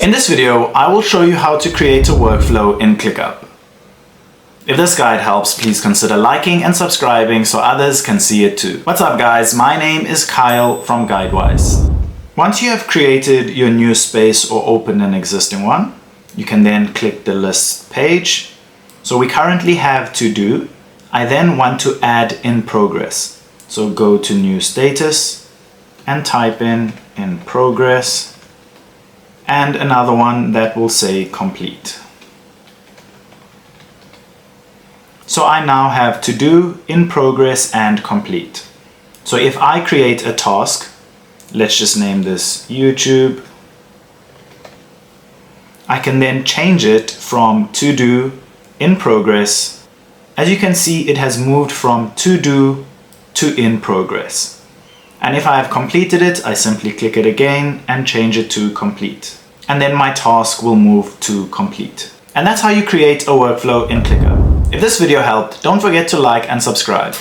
In this video, I will show you how to create a workflow in ClickUp. If this guide helps, please consider liking and subscribing so others can see it too. What's up guys, my name is Kyle from Guidewise. Once you have created your new space or opened an existing one, you can then click the list page. So we currently have to do. I then want to add in progress. So go to new status and type in progress. And another one that will say complete. So I now have to do, in progress and complete. So if I create a task, let's just name this YouTube, I can then change it from to do, in progress. As you can see, it has moved from to do to in progress. And if I have completed it, I simply click it again and change it to complete. And then my task will move to complete. And that's how you create a workflow in ClickUp. If this video helped, don't forget to like and subscribe.